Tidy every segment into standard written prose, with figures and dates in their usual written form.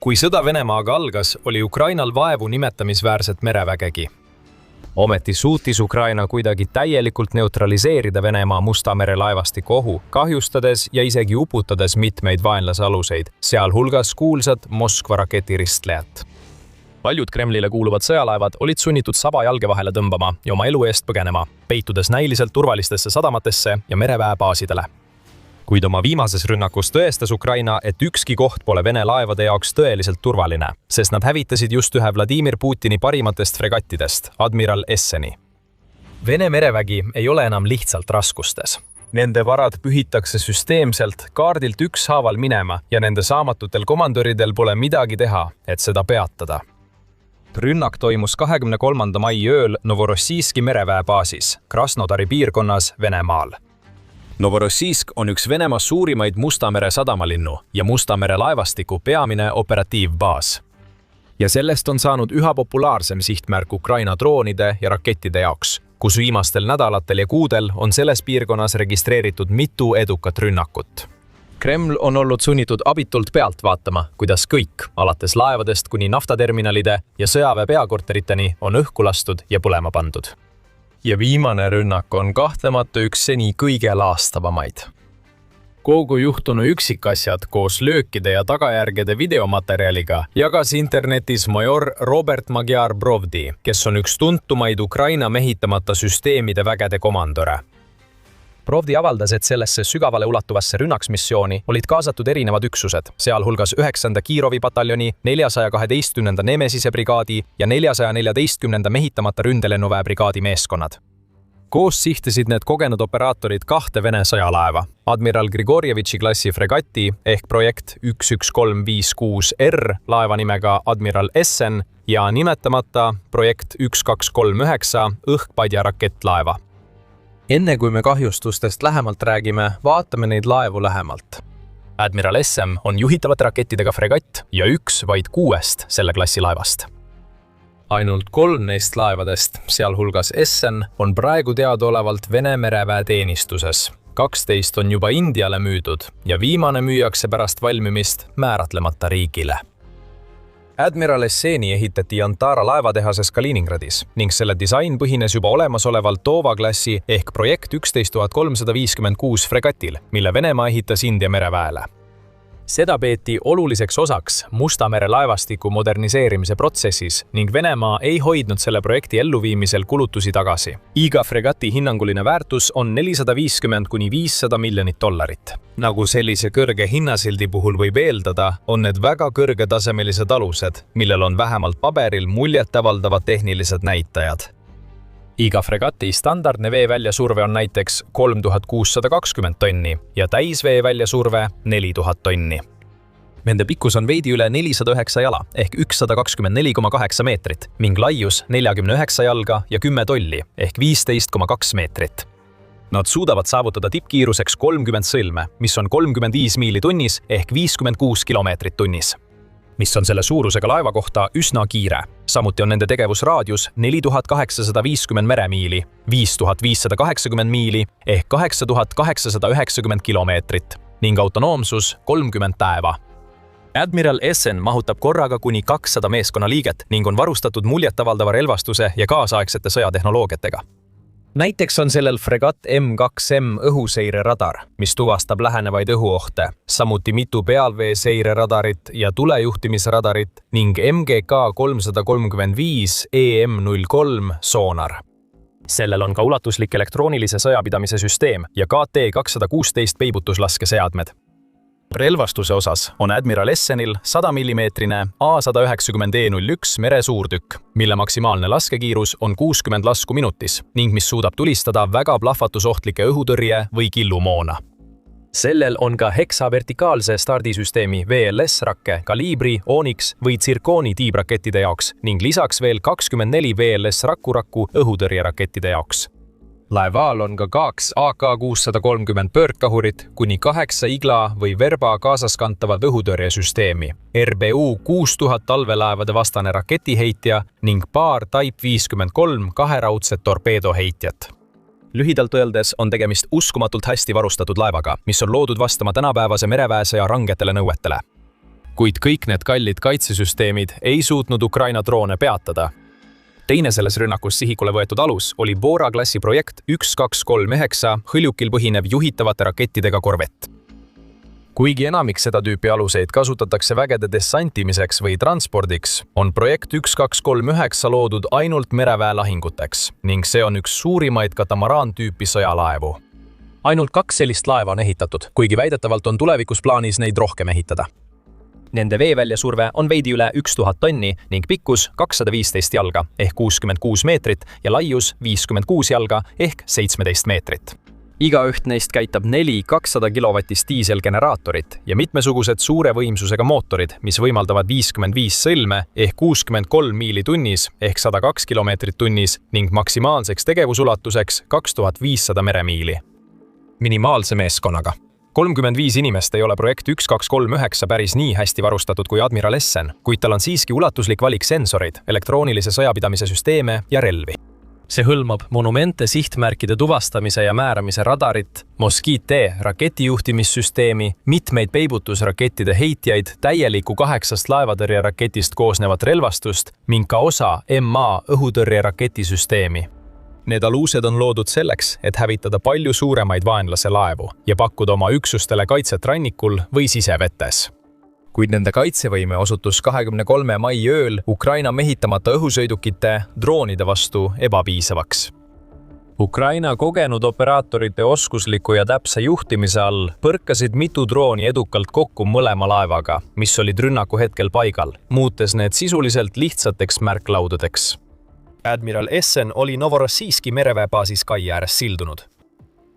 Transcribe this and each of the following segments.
Kui sõda Venemaaga algas, oli Ukrainal vaevu nimetamisväärset merevägegi. Ometi suutis Ukraina kuidagi täielikult neutraliseerida Venemaa Musta mere laevastiku ohu, kahjustades ja isegi uputades mitmeid vaenlase aluseid, sealhulgas kuulsad Moskva raketiristlejat. Paljud Kremlile kuuluvad sõjalaevad olid sunnitud saba jalge vahele tõmbama ja oma elu eest põgenema, peitudes näiliselt turvalistesse sadamatesse ja mereväe baasidele. Kuid oma viimases rünnakus tõestas Ukraina, et ükski koht pole Vene laevade jaoks tõeliselt turvaline, sest nad hävitasid just ühe Vladimir Putini parimatest fregattidest, admiral Esseni. Vene merevägi ei ole enam lihtsalt raskustes. Nende varad pühitakse süsteemselt kaardilt ükshaaval minema ja nende saamatutel komandöridel pole midagi teha, et seda peatada. Rünnak toimus 23. mai ööl Novorossijski mereväe baasis, Krasnodari piirkonnas Venemaal. Novorossijsk on üks Venemaa suurimaid Musta mere sadamalinnu ja Musta mere laevastiku peamine operatiivbaas. Ja sellest on saanud üha populaarsem sihtmärk Ukraina droonide ja rakettide jaoks, kus viimastel nädalatel ja kuudel on selles piirkonnas registreeritud mitu edukat rünnakut. Kreml on olnud sunnitud abitult pealt vaatama, kuidas kõik, alates laevadest kuni naftaterminalide ja sõjaväe peakorteriteni on õhku lastud ja põlema pandud. Ja viimane rünnak on kahtlemata üks seni kõige laastavamaid. Kogu juhtunu üksikasjad koos löökide ja tagajärgede videomaterjaliga jagas internetis major Robert Magyar Brovdi, kes on üks tuntumaid Ukraina mehitamata süsteemide vägede komandore. Brovdi avaldas, et sellesse sügavale ulatuvasse rünnaksmissiooni olid kaasatud erinevad üksused, sealhulgas 9. Kirovi pataljoni, 412. Nemesise brigaadi ja 414. mehitamata ründelennuväe brigaadi meeskonnad. Koos sihtisid need kogenud operaatorid 2 Vene sõjalaeva, admiral Grigorjevitši klassi fregati ehk projekt 11356R laeva nimega admiral Essen ja nimetamata projekt 1239 õhkpadja rakettlaeva. Enne kui me kahjustustest lähemalt räägime, vaatame neid laevu lähemalt. Admiral Essen on juhitavate rakettidega fregatt ja üks vaid 6 selle klassi laevast. Ainult 3 neist laevadest, sealhulgas Essen, on praegu teadaolevalt Vene mereväe teenistuses. 12 on juba Indiale müüdud ja viimane müüakse pärast valmimist määratlemata riigile. Admiral Esseni ehitati Antara laevatehases Kaliningradis ning selle disain põhines juba olemasoleval Tova-klassi ehk projekt 11356 fregatil, mille Venemaa ehitas India mereväele. Seda peeti oluliseks osaks Musta mere laevastiku moderniseerimise protsessis ning Venemaa ei hoidnud selle projekti elluviimisel kulutusi tagasi. Iga fregati hinnanguline väärtus on $450–500 miljonit. Nagu sellise kõrge hinnasildi puhul võib eeldada, on need väga kõrgetasemelised alused, millel on vähemalt paberil muljetavaldavad tehnilised näitajad. Iga fregati standardne veeväljasurve on näiteks 3620 tonni ja täisvee väljasurve 4000 tonni. Nende pikkus on veidi üle 409 jala ehk 124,8 meetrit ning laius 49 jalga ja 10 tolli ehk 15,2 meetrit. Nad suudavad saavutada tippkiiruseks 30 sõlme, mis on 35 miili tunnis ehk 56 kilomeetrit tunnis, mis on selle suurusega laeva kohta üsna kiire. Samuti on nende tegevusraadius 4850 meremiili, 5580 miili ehk 8890 kilomeetrit ning autonoomsus 30 päeva. Admiral Essen mahutab korraga kuni 200 meeskonnaliiget ning on varustatud muljetavaldava relvastuse ja kaasaegsete sõjatehnoloogiatega. Näiteks on sellel fregat M2M õhuseireradar, mis tuvastab lähenevaid õhuohte, samuti mitu pealveeseireradarit ja tulejuhtimisradarit ning MGK 335 EM03 soonar. Sellel on ka ulatuslik elektroonilise sõjapidamise süsteem ja KT-216 peibutuslaskeseadmed. Relvastuse osas on admiral Essenil 100 mm A190E01 meresuurtükk, mille maksimaalne laskekiirus on 60 lasku minutis ning mis suudab tulistada väga plahvatusohtlikke õhutõrje või killumoona. Sellel on ka heksavertikaalse stardisüsteemi VLS-rakke Kalibri, Onyx või Zirconi tiibrakettide jaoks ning lisaks veel 24 VLS-rakku õhutõrjerakettide jaoks. Laeval on ka 2 AK-630 pöördkahurit, kuni 8 Igla või Verba kaasaskantavat õhutõrjesüsteemi, RBU 6000 talvelaevade vastane raketiheitja ning paar Type 53 kaheraudset torpeedoheitjat. Lühidalt öeldes on tegemist uskumatult hästi varustatud laevaga, mis on loodud vastama tänapäevase mereväesõja rangetele nõuetele. Kuid kõik need kallid kaitsesüsteemid ei suutnud Ukraina droone peatada. Teine selles rünnakus sihikule võetud alus oli Bora-klassi projekt 1239 hõljukil põhinev juhitavate rakettidega korvett. Kuigi enamik seda tüüpi aluseid kasutatakse vägede dessantimiseks või transpordiks, on projekt 1239 loodud ainult mereväe lahinguteks ning see on üks suurimaid katamaraan-tüüpi sõjalaevu. Ainult 2 sellist laeva on ehitatud, kuigi väidetavalt on tulevikus plaanis neid rohkem ehitada. Nende veeväljasurve on veidi üle 1000 tonni ning pikkus 215 jalga ehk 66 meetrit ja laius 56 jalga ehk 17 meetrit. Igaüht neist käitab 4 200 kilovatist diiselgeneraatorit ja mitmesugused suure võimsusega mootorid, mis võimaldavad 55 sõlme ehk 63 miili tunnis ehk 102 kilomeetrit tunnis ning maksimaalseks tegevusulatuseks 2500 meremiili. Minimaalse meeskonnaga. 35 inimest ei ole projekt 1239 päris nii hästi varustatud kui Admiral Essen, kuid tal on siiski ulatuslik valik sensoreid, elektroonilise sõjapidamise süsteeme ja relvi. See hõlmab monumente sihtmärkide tuvastamise ja määramise radarit, Moskite raketijuhtimissüsteemi, mitmeid peibutusrakettide heitjaid, täieliku 8 laevatõrjeraketist koosnevat relvastust ning ka osa MA õhutõrjeraketisüsteemi. Need aluused on loodud selleks, et hävitada palju suuremaid vaenlase laevu ja pakkuda oma üksustele kaitset rannikul või sisevetes. Kuid nende kaitsevõime osutus 23. mai ööl Ukraina mehitamata õhusõidukite droonide vastu ebapiisavaks. Ukraina kogenud operaatorite oskusliku ja täpse juhtimise all põrkasid mitu drooni edukalt kokku mõlema laevaga, mis olid rünnaku hetkel paigal, muutes need sisuliselt lihtsateks märklaudadeks. Admiral Essen oli Novorossijski mereväebaasis kai ääres sildunud.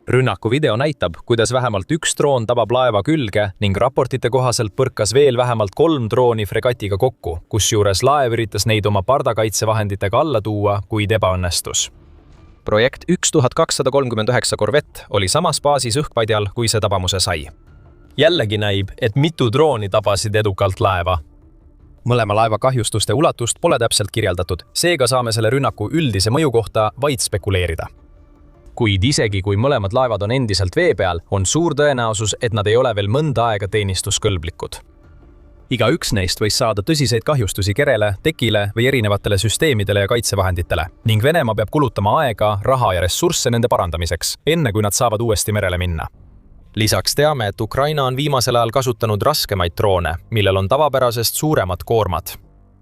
Rünnaku video näitab, kuidas vähemalt 1 droon tabab laeva külge ning raportite kohaselt põrkas veel vähemalt 3 drooni fregatiga kokku, kusjuures laev üritas neid oma pardakaitsevahenditega alla tuua, kuid ebaõnnestus. Projekt 1239 korvett oli samas baasis õhkpadjal, kui see tabamuse sai. Jällegi näib, et mitu drooni tabasid edukalt laeva. Mõlema laeva kahjustuste ulatust pole täpselt kirjeldatud, seega saame selle rünnaku üldise mõju kohta vaid spekuleerida. Kuid isegi kui mõlemad laevad on endiselt vee peal, on suur tõenäosus, et nad ei ole veel mõnda aega teenistuskõlblikud. Iga üks neist võis saada tõsiseid kahjustusi kerele, tekile või erinevatele süsteemidele ja kaitsevahenditele ning Venemaa peab kulutama aega, raha ja ressursse nende parandamiseks, enne kui nad saavad uuesti merele minna. Lisaks teame, et Ukraina on viimasel ajal kasutanud raskemaid droone, millel on tavapärasest suuremad koormad.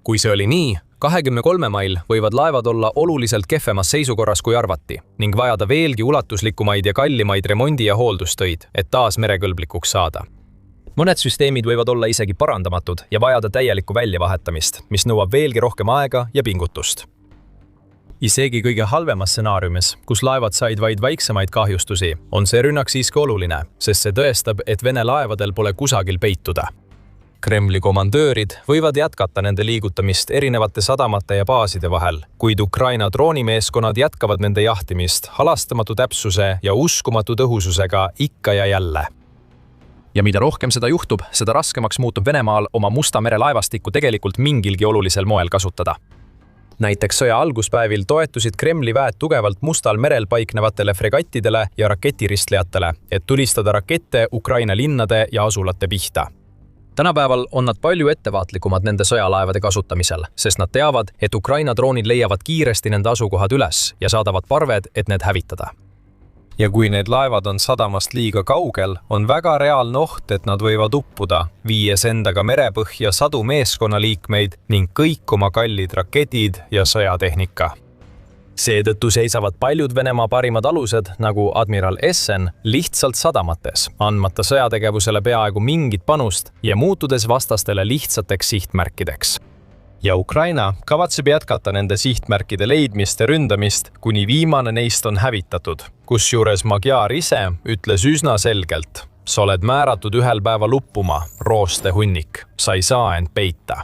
Kui see oli nii, 23. mail võivad laevad olla oluliselt kehvemas seisukorras kui arvati ning vajada veelgi ulatuslikumaid ja kallimaid remondi- ja hooldustöid, et taas merekõlblikuks saada. Mõned süsteemid võivad olla isegi parandamatud ja vajada täielikku väljavahetamist, mis nõuab veelgi rohkem aega ja pingutust. Isegi kõige halvemas stsenaariumis, kus laevad said vaid väiksemaid kahjustusi, on see rünnak siiski oluline, sest see tõestab, et Vene laevadel pole kusagil peituda. Kremli komandöörid võivad jätkata nende liigutamist erinevate sadamate ja baaside vahel, kuid Ukraina droonimeeskonnad jätkavad nende jahtimist halastamatu täpsuse ja uskumatu tõhususega ikka ja jälle. Ja mida rohkem seda juhtub, seda raskemaks muutub Venemaal oma Musta mere laevastikku tegelikult mingilgi olulisel moel kasutada. Näiteks sõja alguspäevil toetusid Kremli väed tugevalt Mustal merel paiknevatele fregattidele ja raketiristlejatele, et tulistada rakette Ukraina linnade ja asulate pihta. Tänapäeval on nad palju ettevaatlikumad nende sõjalaevade kasutamisel, sest nad teavad, et Ukraina droonid leiavad kiiresti nende asukohad üles ja saadavad parved, et need hävitada. Ja kui need laevad on sadamast liiga kaugel, on väga reaalne oht, et nad võivad uppuda, viies endaga merepõhja sadu meeskonnaliikmeid ning kõik oma kallid raketid ja sõjatehnika. Seetõttu seisavad paljud Venemaa parimad alused, nagu Admiral Essen, lihtsalt sadamates, andmata sõjategevusele peaaegu mingit panust ja muutudes vastastele lihtsateks sihtmärkideks. Ja Ukraina kavatseb jätkata nende sihtmärkide leidmist ja ründamist, kuni viimane neist on hävitatud, kusjuures Magyar ise ütles üsna selgelt: sa oled määratud ühel päeval uppuma, rooste hunnik, sa ei saa end peita.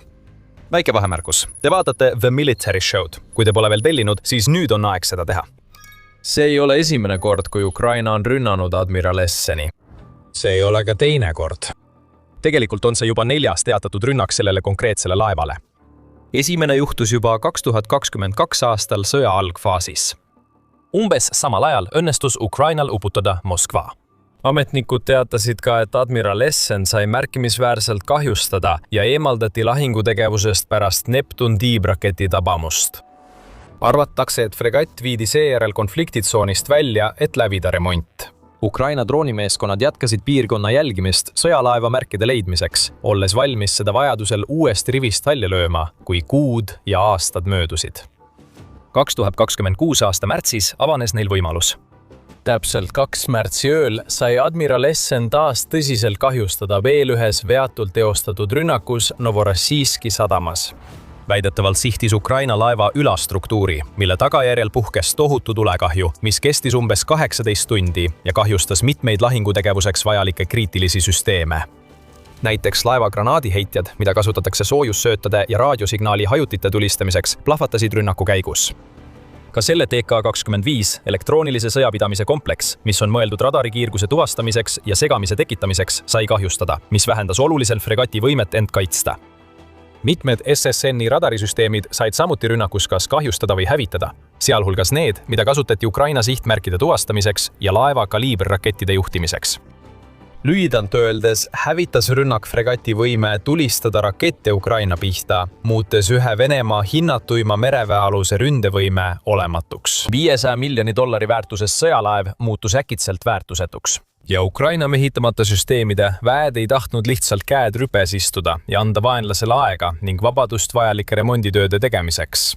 Väike vahemärkus. Te vaatate The Military Show'd. Kui te pole veel tellinud, siis nüüd on aeg seda teha. See ei ole esimene kord, kui Ukraina on rünnanud Admiral Esseni. See ei ole ka teine kord. Tegelikult on see juba 4. teatatud rünnak sellele konkreetsele laevale. Esimene juhtus juba 2022 aastal sõja algfaasis. Umbes samal ajal õnnestus Ukrainal uputada Moskva. Ametnikud teatasid ka, et admiral Essen sai märkimisväärselt kahjustada ja eemaldati lahingutegevusest pärast Neptun tiibraketi tabamust. Arvatakse, et fregatt viidi seejärel konfliktitsoonist välja, et läbida remont. Ukraina droonimeeskonnad jätkasid piirkonna jälgimist sõjalaeva märkide leidmiseks, olles valmis seda vajadusel uuesti rivist välja lööma, kui kuud ja aastad möödusid. 2026 aasta märtsis avanes neil võimalus. Täpselt 2 märtsi ööl sai admiral Essen taas tõsiselt kahjustada veel ühes veatult teostatud rünnakus Novorossijski sadamas. Väidetavalt sihtis Ukraina laeva ülastruktuuri, mille tagajärjel puhkes tohutu tulekahju, mis kestis umbes 18 tundi ja kahjustas mitmeid lahingutegevuseks vajalikke kriitilisi süsteeme. Näiteks laeva granaadiheitjad, mida kasutatakse soojussöötade ja raadiosignaali hajutite tulistamiseks, plahvatasid rünnaku käigus. Ka selle TK-25 elektroonilise sõjapidamise kompleks, mis on mõeldud radarikiirguse tuvastamiseks ja segamise tekitamiseks, sai kahjustada, mis vähendas oluliselt fregati võimet end kaitsta. Mitmed SSN-i radarisüsteemid said samuti rünnakus kas kahjustada või hävitada, sealhulgas need, mida kasutati Ukraina sihtmärkide tuvastamiseks ja laeva kaliiberrakettide juhtimiseks. Lühidalt öeldes hävitas rünnak fregati võime tulistada rakette Ukraina pihta, muutes ühe Venemaa hinnatuima mereväealuse ründevõime olematuks. $500 miljoni väärtuses sõjalaev muutus äkitselt väärtusetuks. Ja Ukraina mehitamata süsteemide väed ei tahtnud lihtsalt käed rüpes istuda ja anda vaenlasele aega ning vabadust vajalike remonditööde tegemiseks.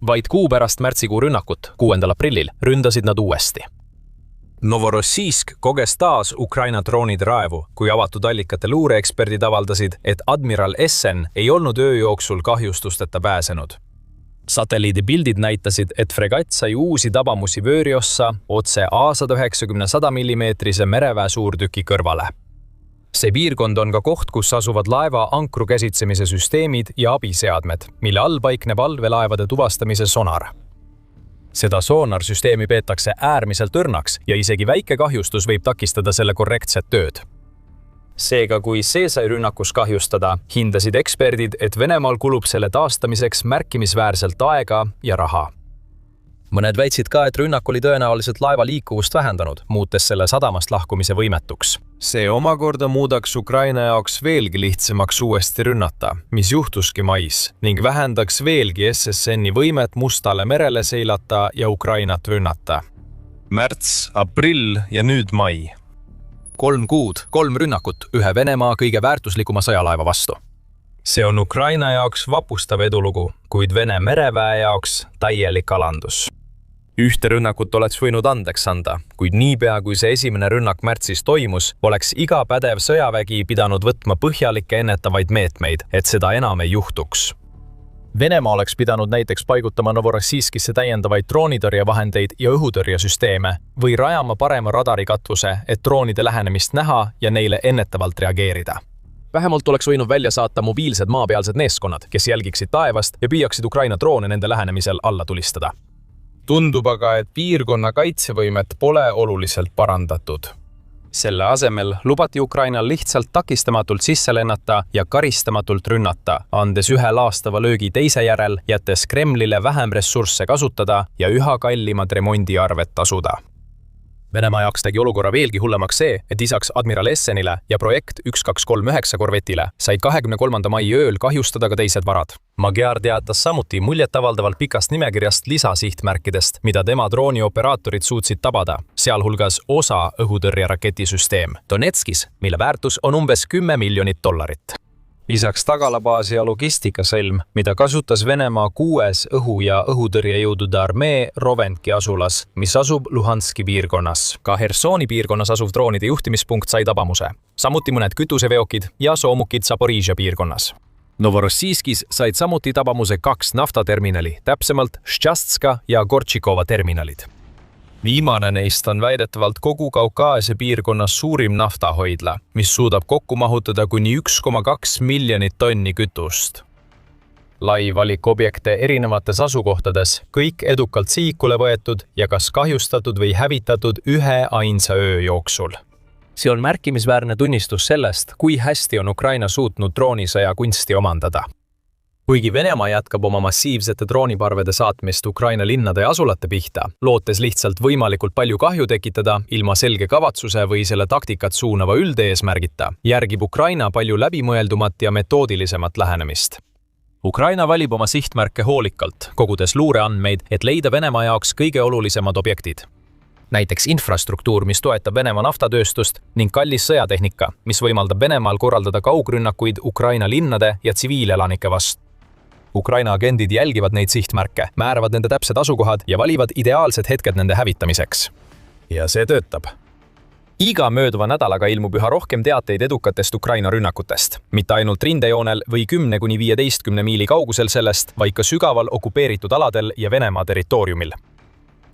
Vaid kuu pärast märtsikuu rünnakut, 6. aprillil, ründasid nad uuesti. Novorossijsk koges taas Ukraina droonide raevu, kui avatud allikate luureeksperdid avaldasid, et admiral Essen ei olnud öö jooksul kahjustusteta pääsenud. Satelliidipildid näitasid, et fregatt sai uusi tabamusi vööriossa otse A190 100 mm mereväe suurtüki kõrvale. See piirkond on ka koht, kus asuvad laeva ankru käsitsemise süsteemid ja abiseadmed, mille all paikneb allveelaevade tuvastamise sonar. Seda soonarsüsteemi peetakse äärmiselt õrnaks ja isegi väike kahjustus võib takistada selle korrektset tööd. Seega, kui see sai rünnakus kahjustada, hindasid eksperdid, et Venemaal kulub selle taastamiseks märkimisväärselt aega ja raha. Mõned väitsid ka, et rünnak oli tõenäoliselt laeva liikuvust vähendanud, muutes selle sadamast lahkumise võimetuks. See omakorda muudaks Ukraina jaoks veelgi lihtsamaks uuesti rünnata, mis juhtuski mais, ning vähendaks veelgi SSN-i võimet Mustale merele seilata ja Ukrainat rünnata. Märts, aprill ja nüüd mai. 3 kuud, 3 rünnakut ühe Venemaa kõige väärtuslikuma sõjalaeva vastu. See on Ukraina jaoks vapustav edulugu, kuid Vene mereväe jaoks täielik alandus. Ühte rünnakut oleks võinud andeks anda, kuid niipea kui see esimene rünnak märtsis toimus, oleks iga pädev sõjavägi pidanud võtma põhjalikke ennetavaid meetmeid, et seda enam ei juhtuks. Venemaa oleks pidanud näiteks paigutama Novorossijskisse täiendavaid droonitõrjevahendeid ja õhutõrjesüsteeme või rajama parema radarikatvuse, et droonide lähenemist näha ja neile ennetavalt reageerida. Vähemalt oleks võinud välja saata mobiilsed maapealsed meeskonnad, kes jälgiksid taevast ja püüaksid Ukraina droone nende lähenemisel alla tulistada. Tundub aga, et piirkonna kaitsevõimet pole oluliselt parandatud. Selle asemel lubati Ukrainal lihtsalt takistamatult sisse lennata ja karistamatult rünnata, andes ühe laastava löögi teise järel, jättes Kremlile vähem ressursse kasutada ja üha kallimad remondiarved tasuda. Venemaa jaoks tegi olukorra veelgi hullemaks see, et lisaks admiral Essenile ja projekt 1239 korvetile said 23. mai ööl kahjustada ka teised varad. Magyar teatas samuti muljetavaldavalt pikast nimekirjast lisasihtmärkidest, mida tema droonioperaatorid suutsid tabada, sealhulgas osa õhutõrjeraketisüsteem Donetskis, mille väärtus on umbes $10 miljonit. Lisaks tagalabaasi ja logistikasõlm, mida kasutas Venemaa 6. õhu- ja õhutõrjejõudude armee Rovenki asulas, mis asub Luhanski piirkonnas. Ka Hersoni piirkonnas asuv droonide juhtimispunkt sai tabamuse. Samuti mõned kütuseveokid ja soomukid Zaporižja piirkonnas. Novorossijskis said samuti tabamuse 2 naftaterminali, täpsemalt Ščastska ja Gortšikova terminalid. Viimane neist on väidetavalt kogu Kaukaasia piirkonnas suurim naftahoidla, mis suudab kokku mahutada kuni 1,2 miljonit tonni kütust. Lai valik objekte erinevates asukohtades, kõik edukalt sihikule võetud ja kas kahjustatud või hävitatud ühe ainsa öö jooksul. See on märkimisväärne tunnistus sellest, kui hästi on Ukraina suutnud droonisõja kunsti omandada. kuigi Venemaa jätkab oma massiivsete drooniparvede saatmist Ukraina linnade ja asulate pihta, lootes lihtsalt võimalikult palju kahju tekitada ilma selge kavatsuse või selle taktikat suunava üldeesmärgita, järgib Ukraina palju läbimõeldumat ja metoodilisemat lähenemist. Ukraina valib oma sihtmärke hoolikalt, kogudes luureandmeid, et leida Venemaa jaoks kõige olulisemad objektid. Näiteks infrastruktuur, mis toetab Venemaa naftatööstust ning kallis sõjatehnika, mis võimaldab Venemaal korraldada kaugrünnakuid Ukraina linnade ja tsiviilelanike vastu. Ukraina agendid jälgivad neid sihtmärke, määravad nende täpsed asukohad ja valivad ideaalsed hetked nende hävitamiseks. Ja see töötab. Iga mööduva nädalaga ilmub üha rohkem teateid edukatest Ukraina rünnakutest. Mitte ainult rindejoonel või 10–15 miili kaugusel sellest, vaid ka sügaval okupeeritud aladel ja Venemaa territooriumil.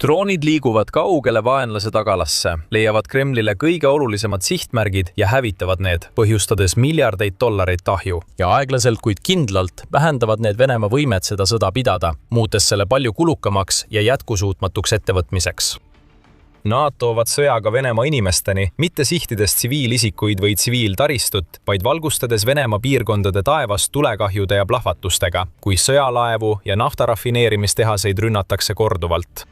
Droonid liiguvad kaugele vaenlase tagalasse, leiavad Kremlile kõige olulisemad sihtmärgid ja hävitavad need, põhjustades miljardeid dollareid tahju. Ja aeglaselt, kuid kindlalt vähendavad need Venemaa võimet seda sõda pidada, muutes selle palju kulukamaks ja jätkusuutmatuks ettevõtmiseks. Nad toovad sõjaga Venemaa inimesteni, mitte sihtides tsiviilisikuid või tsiviiltaristut, vaid valgustades Venemaa piirkondade taevast tulekahjude ja plahvatustega, kui sõjalaevu ja naftarafineerimistehaseid rünnatakse korduvalt.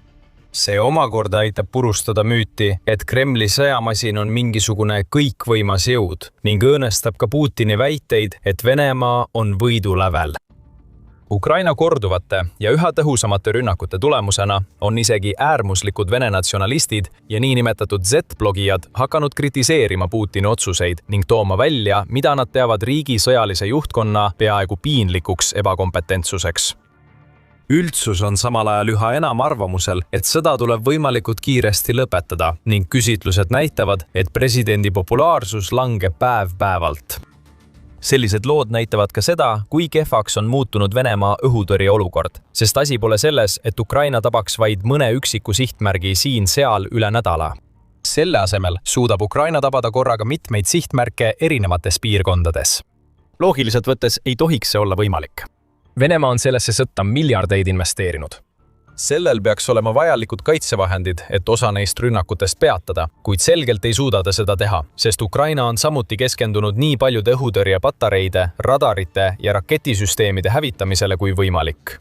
See omakorda aitab purustada müüti, et Kremli sõjamasin on mingisugune kõikvõimas jõud ning õõnestab ka Putini väiteid, et Venemaa on võidulävel. Ukraina korduvate ja üha tõhusamate rünnakute tulemusena on isegi äärmuslikud vene natsionalistid ja niinimetatud Z-blogijad hakanud kritiseerima Putini otsuseid ning tooma välja, mida nad peavad riigi sõjalise juhtkonna peaaegu piinlikuks ebakompetentsuseks. Üldsus on samal ajal üha enam arvamusel, et sõda tuleb võimalikult kiiresti lõpetada ning küsitlused näitavad, et presidendi populaarsus langeb päev-päevalt. Sellised lood näitavad ka seda, kui kehvaks on muutunud Venemaa õhutõrje olukord, sest asi pole selles, et Ukraina tabaks vaid mõne üksiku sihtmärgi siin-seal üle nädala. Selle asemel suudab Ukraina tabada korraga mitmeid sihtmärke erinevates piirkondades. Loogiliselt võttes ei tohiks see olla võimalik. Venemaa on sellesse sõtta miljardeid investeerinud. Sellel peaks olema vajalikud kaitsevahendid, et osa neist rünnakutest peatada, kuid selgelt ei suuda ta seda teha, sest Ukraina on samuti keskendunud nii paljude õhutõrjepatareide, radarite ja raketisüsteemide hävitamisele kui võimalik.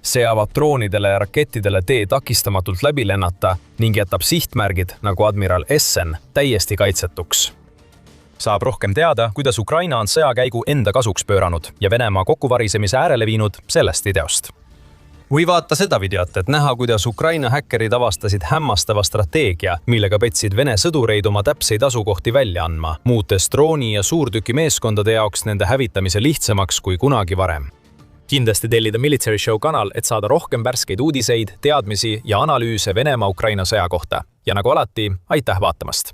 See avab droonidele ja rakettidele tee takistamatult läbi lennata ning jätab sihtmärgid, nagu admiral Essen, täiesti kaitsetuks. Saab rohkem teada, kuidas Ukraina on sõjakäigu enda kasuks pööranud ja Venemaa kokkuvarisemise äärele viinud sellest videost. Või vaata seda videot, et näha, kuidas Ukraina häkkerid avastasid hämmastava strateegia, millega petsid Vene sõdureid oma täpseid asukohti välja andma, muutes drooni ja suurtüki meeskondade jaoks nende hävitamise lihtsamaks kui kunagi varem. Kindlasti tellida Military Show kanal, et saada rohkem värskeid uudiseid, teadmisi ja analüüse Venemaa-Ukraina sõja kohta. Ja nagu alati, aitäh vaatamast!